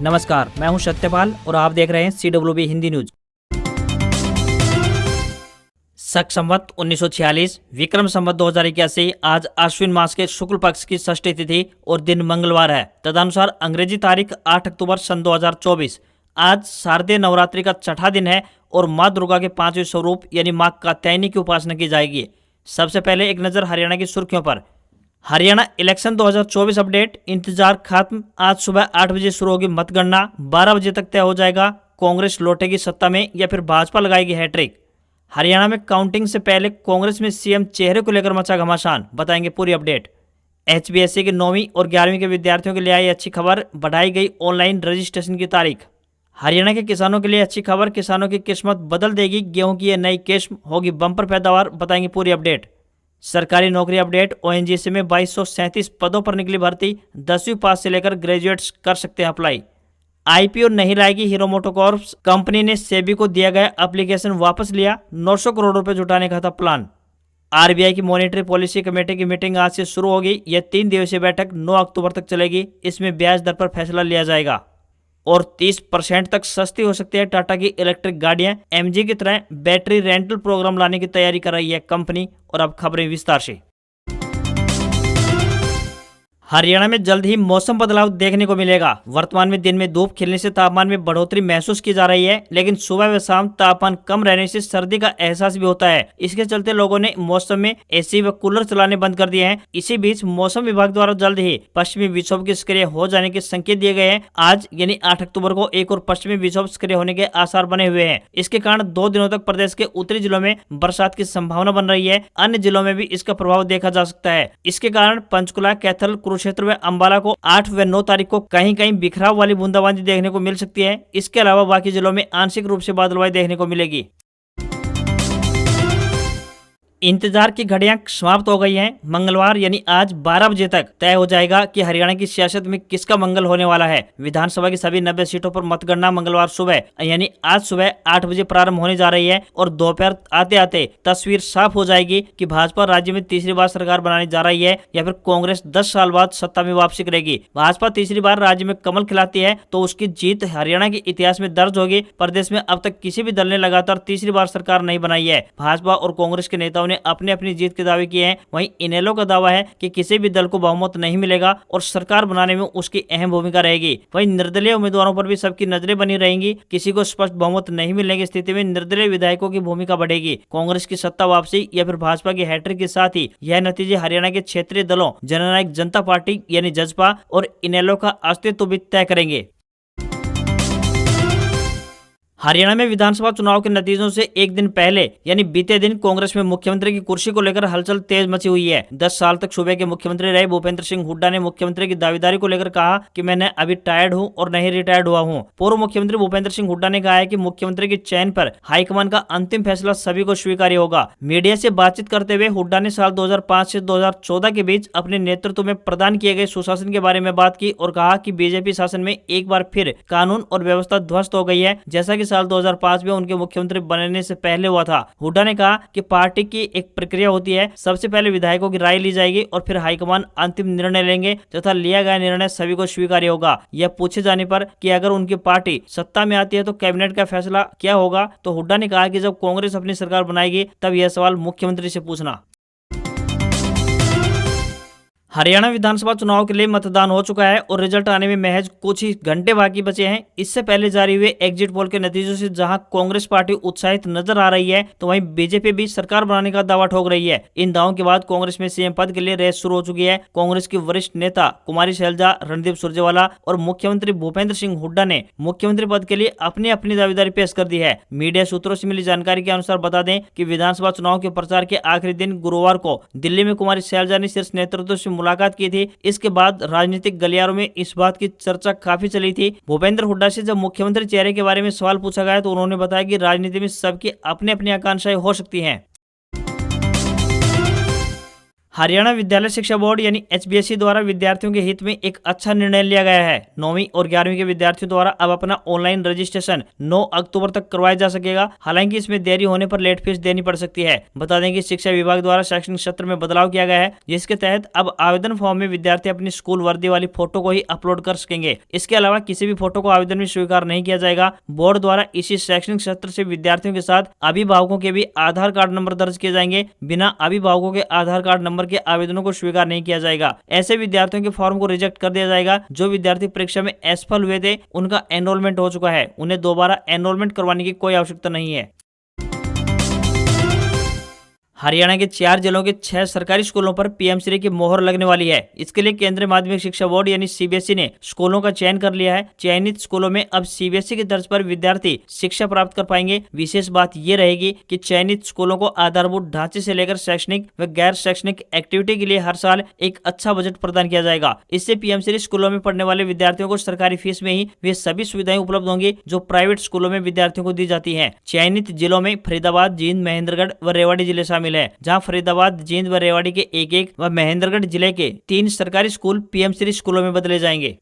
नमस्कार, मैं हूं सत्यपाल और आप देख रहे हैं CWB हिंदी न्यूज। शक संवत 1946 विक्रम संवत 2081 आज आश्विन मास के शुक्ल पक्ष की षष्ठी तिथि और दिन मंगलवार है। तदनुसार अंग्रेजी तारीख 8 अक्टूबर सन 2024 आज शारदीय नवरात्रि का छठा दिन है और माँ दुर्गा के पांचवें स्वरूप यानी माँ कात्यायनी की उपासना की जाएगी। सबसे पहले एक नजर हरियाणा की सुर्खियों पर। Haryana election 2024 update. इंतजार खत्म। आज सुबह 8 बजे शुरू होगी मतगणना। 12 बजे तक तय हो जाएगा कांग्रेस लौटेगी सत्ता में या फिर भाजपा लगाएगी हैट्रिक। हरियाणा में काउंटिंग से पहले कांग्रेस में सीएम चेहरे को लेकर मचा घमासान। बताएंगे पूरी अपडेट। HBSC के 9वीं और 11वीं के विद्यार्थियों के लिए आई अच्छी खबर। बढ़ाई गई ऑनलाइन रजिस्ट्रेशन की तारीख। हरियाणा के किसानों के लिए अच्छी खबर। किसानों की किस्मत बदल देगी। गेहूं की यह नई किस्म होगी बम्पर पैदावार। बताएंगे पूरी अपडेट। सरकारी नौकरी अपडेट। ONGC में 2237 पदों पर निकली भर्ती। 10वीं पास से लेकर ग्रेजुएट्स कर सकते हैं अप्लाई। IPO नहीं लाएगी हीरो मोटोकॉर्प्स। कंपनी ने सेबी को दिया गया एप्लीकेशन वापस लिया। 900 करोड़ रुपए जुटाने का था प्लान। RBI की मॉनेटरी पॉलिसी कमेटी की मीटिंग आज से शुरू होगी। यह 3 दिवसीय बैठक 9 अक्टूबर तक चलेगी। इसमें ब्याज दर पर फैसला लिया जाएगा और 30% तक सस्ती हो सकती है टाटा की इलेक्ट्रिक गाड़ियां। MG की तरह बैटरी रेंटल प्रोग्राम लाने की तैयारी कर रही है कंपनी। और अब खबरें विस्तार से। हरियाणा में जल्द ही मौसम बदलाव देखने को मिलेगा। वर्तमान में दिन में धूप खिलने से तापमान में बढ़ोतरी महसूस की जा रही है, लेकिन सुबह व शाम तापमान कम रहने से सर्दी का एहसास भी होता है। इसके चलते लोगों ने मौसम में AC व कूलर चलाने बंद कर दिए हैं। इसी बीच मौसम विभाग द्वारा जल्द ही पश्चिमी विक्षोभ के सक्रिय हो जाने के संकेत दिए गए हैं। आज यानी 8 अक्टूबर को एक और पश्चिमी विक्षोभ सक्रिय होने के आसार बने हुए हैं। इसके कारण 2 दिनों तक प्रदेश के उत्तरी जिलों में बरसात की संभावना बन रही है। अन्य जिलों में भी इसका प्रभाव देखा जा सकता है। इसके कारण पंचकुला, कैथल, कुरुक्षेत्र व अंबाला को 8 व 9 तारीख को कहीं कहीं बिखराव वाली बूंदाबांदी देखने को मिल सकती है। इसके अलावा बाकी जिलों में आंशिक रूप से बादलवाई देखने को मिलेगी। इंतजार की घड़ियां समाप्त हो गई हैं। मंगलवार यानी आज 12 बजे तक तय हो जाएगा कि हरियाणा की सियासत में किसका मंगल होने वाला है। विधानसभा की सभी 90 सीटों पर मतगणना मंगलवार सुबह यानी आज सुबह 8 बजे प्रारंभ होने जा रही है और दोपहर आते आते तस्वीर साफ हो जाएगी कि भाजपा राज्य में तीसरी बार सरकार बनाने जा रही है या फिर कांग्रेस 10 साल बाद सत्ता में वापसी करेगी। भाजपा तीसरी बार राज्य में कमल खिलाती है तो उसकी जीत हरियाणा के इतिहास में दर्ज होगी। प्रदेश में अब तक किसी भी दल ने लगातार तीसरी बार सरकार नहीं बनाई है। भाजपा और कांग्रेस के नेताओं ने अपने अपनी जीत के दावे किए हैं। वहीं इनेलो का दावा है कि किसी भी दल को बहुमत नहीं मिलेगा और सरकार बनाने में उसकी अहम भूमिका रहेगी। वहीं निर्दलीय उम्मीदवारों पर भी सबकी नजरें बनी रहेंगी। किसी को स्पष्ट बहुमत नहीं मिलने की स्थिति में निर्दलीय विधायकों की भूमिका बढ़ेगी। कांग्रेस की सत्ता वापसी या फिर भाजपा की हैट्रिक के साथ ही यह नतीजे हरियाणा के क्षेत्रीय दलों जननायक जनता पार्टी यानी जजपा और इनेलो का अस्तित्व भी तय करेंगे। हरियाणा में विधानसभा चुनाव के नतीजों से एक दिन पहले यानी बीते दिन कांग्रेस में मुख्यमंत्री की कुर्सी को लेकर हलचल तेज मची हुई है। 10 साल तक सूबे के मुख्यमंत्री रहे भूपेंद्र सिंह हुड्डा ने मुख्यमंत्री की दावेदारी को लेकर कहा कि मैं अभी टायर्ड हूं और नहीं रिटायर्ड हुआ हूं। पूर्व मुख्यमंत्री भूपेंद्र सिंह हुड्डा ने कहा है कि मुख्यमंत्री के चयन पर हाईकमान का अंतिम फैसला सभी को स्वीकार्य होगा। मीडिया से बातचीत करते हुए हुड्डा ने साल 2005 से 2014 के बीच अपने नेतृत्व में प्रदान किए गए सुशासन के बारे में बात की और कहा कि बीजेपी शासन में एक बार फिर कानून और व्यवस्था ध्वस्त हो गई है, जैसा कि साल 2005 में उनके मुख्यमंत्री बनने से पहले हुआ था। हुड्डा ने कहा कि पार्टी की एक प्रक्रिया होती है, सबसे पहले विधायकों की राय ली जाएगी और फिर हाईकमान अंतिम निर्णय लेंगे तथा लिया गया निर्णय सभी को स्वीकार्य होगा। यह पूछे जाने पर कि अगर उनकी पार्टी सत्ता में आती है तो कैबिनेट का फैसला क्या होगा, तो हुड्डा ने कहा कि जब कांग्रेस अपनी सरकार बनाएगी तब यह सवाल मुख्यमंत्री से पूछना। हरियाणा विधानसभा चुनाव के लिए मतदान हो चुका है और रिजल्ट आने में महज कुछ ही घंटे बाकी बचे हैं। इससे पहले जारी हुए एग्जिट पोल के नतीजों से जहां कांग्रेस पार्टी उत्साहित नजर आ रही है तो वहीं बीजेपी भी सरकार बनाने का दावा ठोक रही है। इन दावों के बाद कांग्रेस में सीएम पद के लिए रेस शुरू हो चुकी है। कांग्रेस की वरिष्ठ नेता कुमारी शैलजा, रणदीप सुरजेवाला और मुख्यमंत्री भूपेंद्र सिंह हुड्डा ने मुख्यमंत्री पद के लिए अपनी अपनी दावेदारी पेश कर दी है। मीडिया सूत्रों से मिली जानकारी के अनुसार बता दें कि विधानसभा चुनाव के प्रचार के आखिरी दिन गुरुवार को दिल्ली में कुमारी शैलजा ने शीर्ष नेतृत्व से मुलाकात की थी। इसके बाद राजनीतिक गलियारों में इस बात की चर्चा काफी चली थी। भूपेंद्र हुड्डा से जब मुख्यमंत्री चेहरे के बारे में सवाल पूछा गया तो उन्होंने बताया कि राजनीति में सबकी अपनी अपनी आकांक्षाएं हो सकती हैं। हरियाणा विद्यालय शिक्षा बोर्ड यानी HBSE द्वारा विद्यार्थियों के हित में एक अच्छा निर्णय लिया गया है। 9वीं और 11वीं के विद्यार्थियों द्वारा अब अपना ऑनलाइन रजिस्ट्रेशन 9 अक्टूबर तक करवाया जा सकेगा। हालांकि इसमें देरी होने पर लेट फीस देनी पड़ सकती है। बता दें कि शिक्षा विभाग द्वारा शैक्षणिक सत्र में बदलाव किया गया है, जिसके तहत अब आवेदन फॉर्म में विद्यार्थी अपनी स्कूल वर्दी वाली फोटो को ही अपलोड कर सकेंगे। इसके अलावा किसी भी फोटो को आवेदन में स्वीकार नहीं किया जाएगा। बोर्ड द्वारा इसी शैक्षणिक सत्र से विद्यार्थियों के साथ अभिभावकों के भी आधार कार्ड नंबर दर्ज किए जाएंगे। बिना अभिभावकों के आधार कार्ड नंबर के आवेदनों को स्वीकार नहीं किया जाएगा। ऐसे विद्यार्थियों के फॉर्म को रिजेक्ट कर दिया जाएगा। जो विद्यार्थी परीक्षा में असफल हुए थे, उनका एनरोलमेंट हो चुका है, उन्हें दोबारा एनरोलमेंट करवाने की कोई आवश्यकता नहीं है। हरियाणा के 4 जिलों के 6 सरकारी स्कूलों पर PM-श्री की मोहर लगने वाली है। इसके लिए केंद्रीय माध्यमिक शिक्षा बोर्ड यानी CBSE ने स्कूलों का चयन कर लिया है। चयनित स्कूलों में अब CBSE की तर्ज पर विद्यार्थी शिक्षा प्राप्त कर पाएंगे। विशेष बात ये रहेगी कि चयनित स्कूलों को आधारभूत ढांचे से लेकर शैक्षणिक व गैर शैक्षणिक एक्टिविटी के लिए हर साल एक अच्छा बजट प्रदान किया जाएगा। इससे PM-श्री स्कूलों में पढ़ने वाले विद्यार्थियों को सरकारी फीस में ही वे सभी सुविधाएं उपलब्ध होंगी जो प्राइवेट स्कूलों में विद्यार्थियों को दी जाती है। चयनित जिलों में फरीदाबाद, जींद, महेंद्रगढ़ व रेवाड़ी जिले शामिल है, जहां फरीदाबाद, जींद व रेवाड़ी के एक व महेंद्रगढ़ जिले के 3 सरकारी स्कूल PM-श्री स्कूलों में बदले जाएंगे।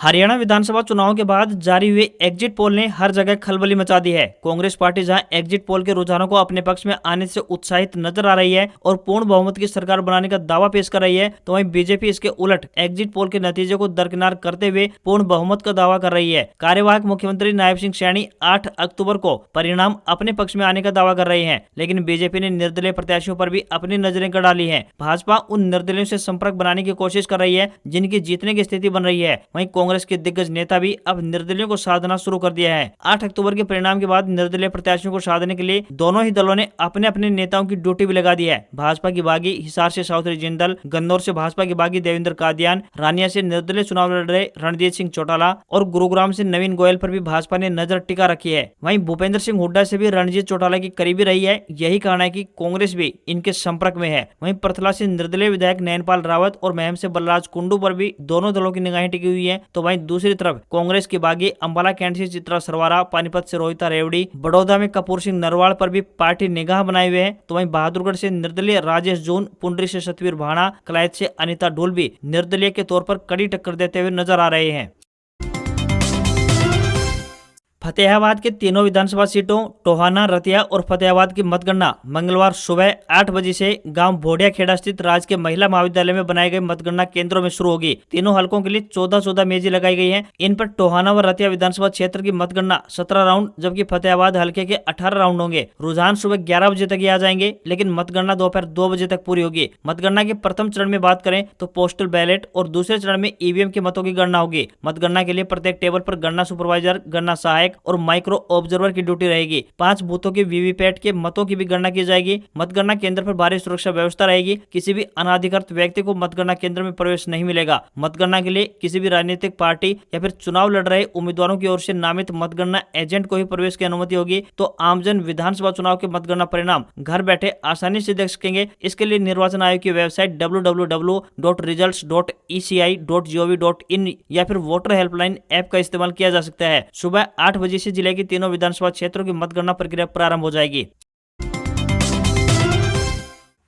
हरियाणा विधानसभा चुनाव के बाद जारी हुए एग्जिट पोल ने हर जगह खलबली मचा दी है। कांग्रेस पार्टी जहां एग्जिट पोल के रुझानों को अपने पक्ष में आने से उत्साहित नजर आ रही है और पूर्ण बहुमत की सरकार बनाने का दावा पेश कर रही है, तो वहीं बीजेपी इसके उलट एग्जिट पोल के नतीजे को दरकिनार करते हुए पूर्ण बहुमत का दावा कर रही है। कार्यवाहक मुख्यमंत्री नायब सिंह सैनी 8 अक्टूबर को परिणाम अपने पक्ष में आने का दावा कर रहे हैं, लेकिन बीजेपी ने निर्दलीय प्रत्याशियों पर भी अपनी नजरें गड़ डाली है। भाजपा उन निर्दलीयों से संपर्क बनाने की कोशिश कर रही है जिनकी जीतने की स्थिति बन रही है। वहीं कांग्रेस के दिग्गज नेता भी अब निर्दलीयों को साधना शुरू कर दिया है। 8 अक्टूबर के परिणाम के बाद निर्दलीय प्रत्याशियों को साधने के लिए दोनों ही दलों ने अपने अपने नेताओं की ड्यूटी भी लगा दी है। भाजपा की बागी हिसार से चौधरी जिंदल, गन्नौर से भाजपा की बागी देवेंद्र कादियान, रानिया से निर्दलीय चुनाव लड़ रहे रणजीत सिंह चौटाला और गुरुग्राम से नवीन गोयल पर भी भाजपा ने नजर टिका रखी है। वहीं भूपेंद्र सिंह हुड्डा से भी रणजीत चौटाला की करीबी रही है। यही कारण है कि कांग्रेस भी इनके संपर्क में है। वहीं पृथला से निर्दलीय विधायक नयनपाल रावत और महम से बलराज कुंडू पर भी दोनों दलों की निगाहें टिकी हुई है। तो वहीं दूसरी तरफ कांग्रेस की बागी अंबाला कैंट से चित्रा सरवारा, पानीपत से रोहिता रेवड़ी, बड़ौदा में कपूर सिंह नरवाल पर भी पार्टी निगाह बनाए हुए है। तो वहीं बहादुरगढ़ से निर्दलीय राजेश जून, पुंडरी से सतवीर भाणा, कलायत से अनिता ढोल भी निर्दलीय के तौर पर कड़ी टक्कर देते हुए नजर आ रहे हैं। फतेहाबाद के तीनों विधानसभा सीटों टोहाना, रतिया और फतेहाबाद की मतगणना मंगलवार सुबह 8 बजे से गांव भोडिया खेड़ा स्थित राजकीय महिला महाविद्यालय में बनाए गए मतगणना केंद्रों में शुरू होगी। तीनों हलकों के लिए 14 मेजें लगाई गई हैं। इन पर टोहाना व रतिया विधानसभा क्षेत्र की मतगणना 17 राउंड जबकि फतेहाबाद हल्के के 18 राउंड होंगे। रुझान सुबह 11 बजे तक ही आ जाएंगे, लेकिन मतगणना दोपहर 2 बजे तक पूरी होगी। मतगणना के प्रथम चरण में बात करें तो पोस्टल बैलेट और दूसरे चरण में EVM के मतों की गणना होगी। मतगणना के लिए प्रत्येक टेबल पर गणना सुपरवाइजर, गणना सहायक और माइक्रो ऑब्जर्वर की ड्यूटी रहेगी। 5 बूथों के वीवीपैट के मतों की भी गणना की जाएगी। मतगणना केंद्र पर भारी सुरक्षा व्यवस्था रहेगी। किसी भी अनाधिकृत व्यक्ति को मतगणना केंद्र में प्रवेश नहीं मिलेगा। मतगणना के लिए किसी भी राजनीतिक पार्टी या फिर चुनाव लड़ रहे उम्मीदवारों की ओर से नामित मतगणना एजेंट को ही प्रवेश की अनुमति होगी। तो आमजन विधानसभा चुनाव के मतगणना परिणाम घर बैठे आसानी से देख सकेंगे। इसके लिए निर्वाचन आयोग की वेबसाइट www.results.eci.gov.in या फिर वोटर हेल्पलाइन ऐप का इस्तेमाल किया जा सकता है। सुबह 8 बजे से जिले की तीनों विधानसभा क्षेत्रों की मतगणना प्रक्रिया प्रारंभ हो जाएगी।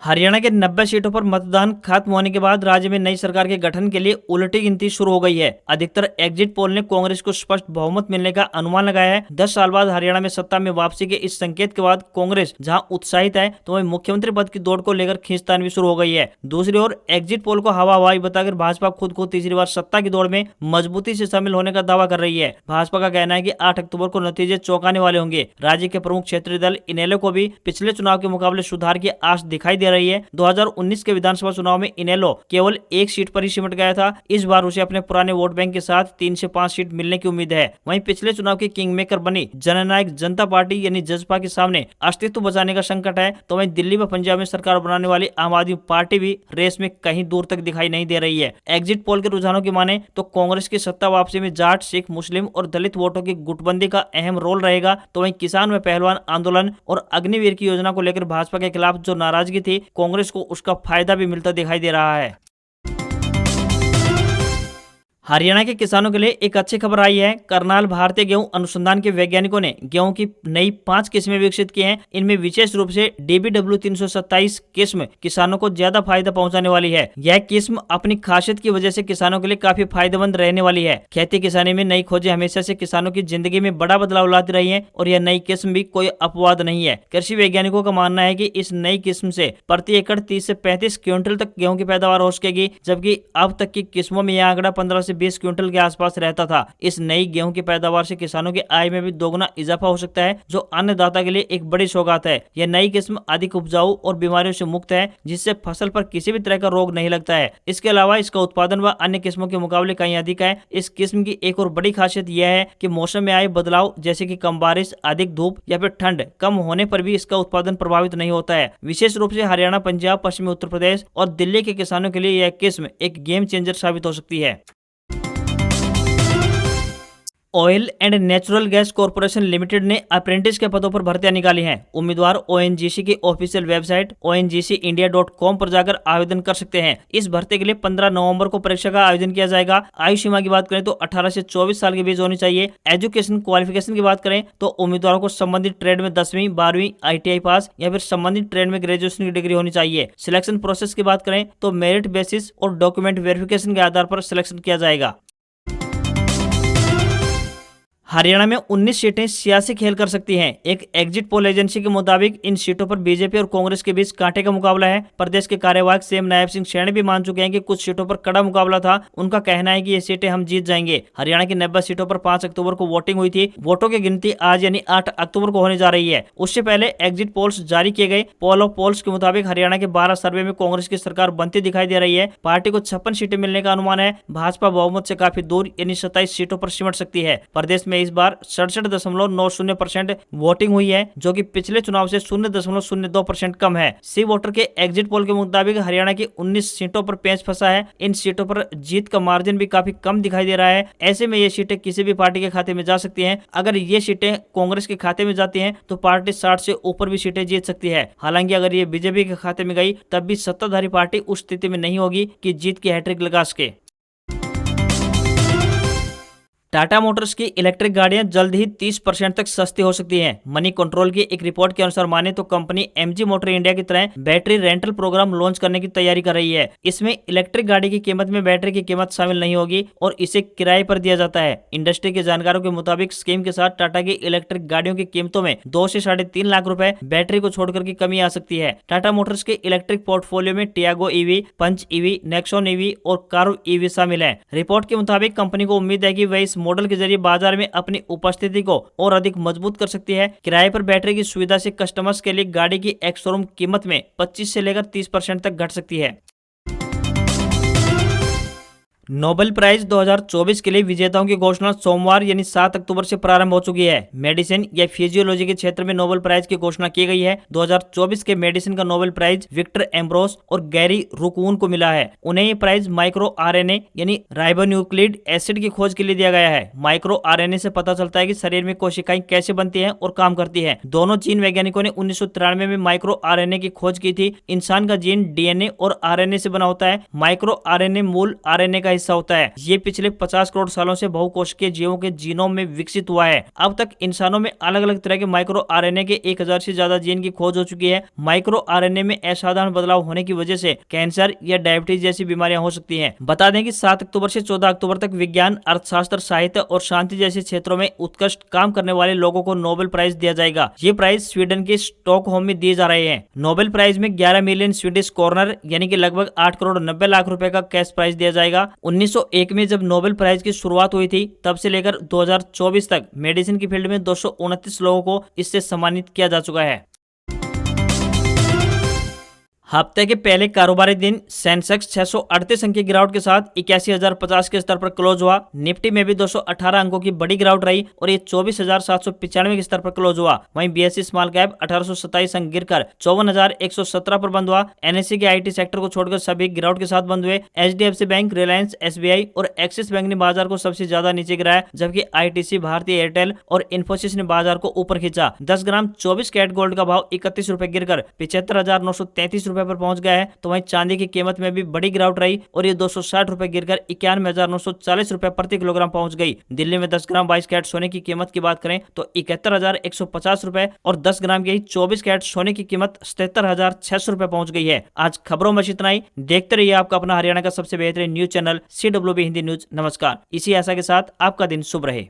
हरियाणा के 90 सीटों पर मतदान खत्म होने के बाद राज्य में नई सरकार के गठन के लिए उलटी गिनती शुरू हो गई है। अधिकतर एग्जिट पोल ने कांग्रेस को स्पष्ट बहुमत मिलने का अनुमान लगाया है। 10 साल बाद हरियाणा में सत्ता में वापसी के इस संकेत के बाद कांग्रेस जहां उत्साहित है, तो वहीं मुख्यमंत्री पद की दौड़ को लेकर खींचतान भी शुरू हो गई है। दूसरी ओर एग्जिट पोल को हवा हवाई बताकर भाजपा खुद को तीसरी बार सत्ता की दौड़ में मजबूती से शामिल होने का दावा कर रही है। भाजपा का कहना है कि 8 अक्टूबर को नतीजे चौंकाने वाले होंगे। राज्य के प्रमुख क्षेत्रीय दल इनेलो को भी पिछले चुनाव के मुकाबले सुधार की आस दिखाई दे रही है। 2019 के विधानसभा चुनाव में इनेलो केवल 1 सीट पर ही सिमट गया था। इस बार उसे अपने पुराने वोट बैंक के साथ 3 से 5 सीट मिलने की उम्मीद है। वहीं पिछले चुनाव की किंग मेकर बनी जननायक जनता पार्टी यानी जसपा के सामने अस्तित्व बचाने का संकट है। तो वहीं दिल्ली व पंजाब में सरकार बनाने वाली आम आदमी पार्टी भी रेस में कहीं दूर तक दिखाई नहीं दे रही है। एग्जिट पोल के रुझानों की माने तो कांग्रेस की सत्ता वापसी में जाट, सिख, मुस्लिम और दलित वोटों की गुटबंदी का अहम रोल रहेगा। तो वहीं किसान व पहलवान आंदोलन और अग्निवीर की योजना को लेकर भाजपा के खिलाफ जो नाराजगी थी, कांग्रेस को उसका फायदा भी मिलता दिखाई दे रहा है। हरियाणा के किसानों के लिए एक अच्छी खबर आई है। करनाल भारतीय गेहूं अनुसंधान के वैज्ञानिकों ने गेहूं की नई 5 किस्में विकसित की हैं। इनमें विशेष रूप से DBW 327 किस्म किसानों को ज्यादा फायदा पहुंचाने वाली है। यह किस्म अपनी खासियत की वजह से किसानों के लिए काफी फायदेमंद रहने वाली है। खेती किसानी में नई खोजें हमेशा से किसानों की जिंदगी में बड़ा बदलाव लाती रही है और यह नई किस्म भी कोई अपवाद नहीं है। कृषि वैज्ञानिकों का मानना है कि इस नई किस्म से प्रति एकड़ 30 से 35 क्विंटल तक गेहूं की पैदावार हो सकेगी, जबकि अब तक की किस्मों में यह आंकड़ा 15 से 20 क्विंटल के आसपास रहता था। इस नई गेहूं की पैदावार से किसानों की आय में भी दोगुना इजाफा हो सकता है, जो अन्नदाता के लिए एक बड़ी सौगात है। यह नई किस्म अधिक उपजाऊ और बीमारियों से मुक्त है, जिससे फसल पर किसी भी तरह का रोग नहीं लगता है। इसके अलावा इसका उत्पादन व अन्य किस्मों के मुकाबले कहीं अधिक है। इस किस्म की एक और बड़ी खासियत यह है कि मौसम में आए बदलाव जैसे कि कम बारिश, अधिक धूप या फिर ठंड कम होने पर भी इसका उत्पादन प्रभावित नहीं होता है। विशेष रूप से हरियाणा, पंजाब, पश्चिमी उत्तर प्रदेश और दिल्ली के किसानों के लिए यह किस्म एक गेम चेंजर साबित हो सकती है। Oil and natural gas corporation limited ने अप्रेंटिस के पदों पर भर्तियां निकाली हैं। उम्मीदवार ONGC की ऑफिशियल वेबसाइट ONGCindia.com पर जाकर आवेदन कर सकते हैं। इस भर्ती के लिए 15 नवंबर को परीक्षा का आयोजन किया जाएगा। आयु सीमा की बात करें तो 18 से 24 साल के बीच होनी चाहिए। एजुकेशन क्वालिफिकेशन की बात करें तो उम्मीदवारों को संबंधित ट्रेड में 10वीं, 12वीं ITI पास या फिर संबंधित ट्रेड में ग्रेजुएशन की डिग्री होनी चाहिए। सिलेक्शन प्रोसेस की बात करें तो मेरिट बेसिस और डॉक्यूमेंट वेरिफिकेशन के आधार पर सिलेक्शन किया जाएगा। हरियाणा में 19 सीटें सियासी खेल कर सकती हैं। एक एग्जिट पोल एजेंसी के मुताबिक इन सीटों पर बीजेपी और कांग्रेस के बीच कांटे का मुकाबला है। प्रदेश के कार्यवाहक CM नायब सिंह सैनी भी मान चुके हैं कि कुछ सीटों पर कड़ा मुकाबला था। उनका कहना है कि ये सीटें हम जीत जाएंगे। हरियाणा की 90 सीटों पर 5 अक्टूबर को वोटिंग हुई थी। वोटों की गिनती आज यानी 8 अक्टूबर को होने जा रही है। उससे पहले एग्जिट पोल्स जारी किए गए। पोल ऑफ पोल्स के मुताबिक हरियाणा के 12 सर्वे में कांग्रेस की सरकार बनती दिखाई दे रही है। पार्टी को 56 सीटें मिलने का अनुमान है। भाजपा बहुमत से काफी दूर यानी 27 सीटों पर सिमट सकती है। प्रदेश में इस बार 67.90% वोटिंग हुई है, जो कि पिछले चुनाव से 0.02% कम है। सी वोटर के एग्जिट पोल के मुताबिक हरियाणा की 19 सीटों पर पेंच फंसा है। इन सीटों पर जीत का मार्जिन भी काफी कम दिखाई दे रहा है। ऐसे में ये सीटें किसी भी पार्टी के खाते में जा सकती हैं। अगर ये सीटें कांग्रेस के खाते में जाती हैं तो पार्टी 60 से ऊपर भी सीटें जीत सकती है। हालांकि अगर ये बीजेपी के खाते में गई तब भी सत्ताधारी पार्टी उस स्थिति में नहीं होगी कि जीत की हैट्रिक लगा सके। टाटा मोटर्स की इलेक्ट्रिक गाड़ियां जल्द ही 30% तक सस्ती हो सकती हैं। मनी कंट्रोल की एक रिपोर्ट के अनुसार माने तो कंपनी MG मोटर इंडिया की तरह बैटरी रेंटल प्रोग्राम लॉन्च करने की तैयारी कर रही है। इसमें इलेक्ट्रिक गाड़ी की कीमत में बैटरी की कीमत शामिल नहीं होगी और इसे किराए पर दिया जाता है। इंडस्ट्री के जानकारों के मुताबिक स्कीम के साथ टाटा की इलेक्ट्रिक गाड़ियों की कीमतों में 2 से 3.5 लाख रुपए बैटरी को छोड़कर की कमी आ सकती है। टाटा मोटर्स के इलेक्ट्रिक पोर्टफोलियो में टियागो EV, पंच EV, नेक्सॉन EV और कार्व EV शामिल है। रिपोर्ट के मुताबिक कंपनी को उम्मीद है कि वह इस मॉडल के जरिए बाजार में अपनी उपस्थिति को और अधिक मजबूत कर सकती है। किराए पर बैटरी की सुविधा से कस्टमर्स के लिए गाड़ी की एक्स शोरूम कीमत में 25 से लेकर 30% तक घट सकती है। नोबेल प्राइज 2024 के लिए विजेताओं की घोषणा सोमवार यानी 7 अक्टूबर से प्रारंभ हो चुकी है। मेडिसिन या फिजियोलॉजी के क्षेत्र में नोबेल प्राइज की घोषणा की गई है। 2024 के मेडिसिन का नोबेल प्राइज विक्टर एम्ब्रोस और गैरी रुकून को मिला है। उन्हें ये प्राइज माइक्रो RNA यानी राइबोन्यूक्लिड एसिड की खोज के लिए दिया गया है। माइक्रो RNA से पता चलता है कि शरीर में कोशिकाएं कैसे बनती हैं और काम करती हैं। दोनों चीन वैज्ञानिकों ने 1993 में माइक्रो RNA की खोज की थी। इंसान का जीन DNA और RNA से बना होता है। माइक्रो RNA मूल RNA का हिस्सा होता है। ये पिछले 50 करोड़ सालों से बहुकोशिकीय जीवों के जीनोम में विकसित हुआ है। अब तक इंसानों में अलग अलग तरह के माइक्रो RNA के 1000 से ज्यादा जीन की खोज हो चुकी है। माइक्रो RNA में असाधारण बदलाव होने की वजह से कैंसर या डायबिटीज जैसी बीमारियां हो सकती हैं। बता दें कि 7 अक्टूबर से 14 अक्टूबर तक विज्ञान, अर्थशास्त्र, साहित्य और शांति जैसे क्षेत्रों में उत्कृष्ट काम करने वाले लोगों को नोबेल प्राइज दिया जाएगा। ये प्राइज स्वीडन के स्टॉकहोम में दिए जा रहे हैं। नोबेल प्राइज में 11 मिलियन स्वीडिश कॉर्नर यानी कि लगभग 8 करोड़ 90 लाख रुपए का कैश प्राइज दिया जाएगा। 1901 में जब नोबेल प्राइज की शुरुआत हुई थी तब से लेकर 2024 तक मेडिसिन की फील्ड में 229 लोगों को इससे सम्मानित किया जा चुका है। हफ्ते के पहले कारोबारी दिन सेंसेक्स 638 अंक की गिरावट के साथ 81,050 के स्तर पर क्लोज हुआ। निफ्टी में भी 218 अंकों की बड़ी गिरावट रही और ये 24,795 के स्तर पर क्लोज हुआ। वहीं BSE स्मॉल कैप 1827 अंक गिरकर 54,117 पर बंद हुआ। NSE के IT सेक्टर को छोड़कर सभी गिरावट के साथ बंद हुए। HDFC बैंक, रिलायंस, SBI और एक्सिस बैंक ने बाजार को सबसे ज्यादा नीचे गिराया, जबकि ITC, भारतीय एयरटेल और इन्फोसिस ने बाजार को ऊपर खींचा। 10 ग्राम 24 कैरेट गोल्ड का भाव 31 रुपए गिरकर 75,933 रुपए पर पहुंच गया है। तो वहीं चांदी की कीमत में भी बड़ी गिरावट रही और ये 260 रुपए गिरकर 91,940 रुपए प्रति किलोग्राम पहुंच गई। दिल्ली में 10 ग्राम 22 कैरेट सोने की कीमत की बात करें तो 71,150 रुपए और 10 ग्राम की 24 कैरेट सोने की कीमत 77,600 रुपए पहुंच गई है। आज खबरों में इतना ही। देखते रहिए आपका अपना हरियाणा का सबसे बेहतरीन news channel CWB Hindi news. नमस्कार। इसी आशा के साथ आपका दिन शुभ रहे।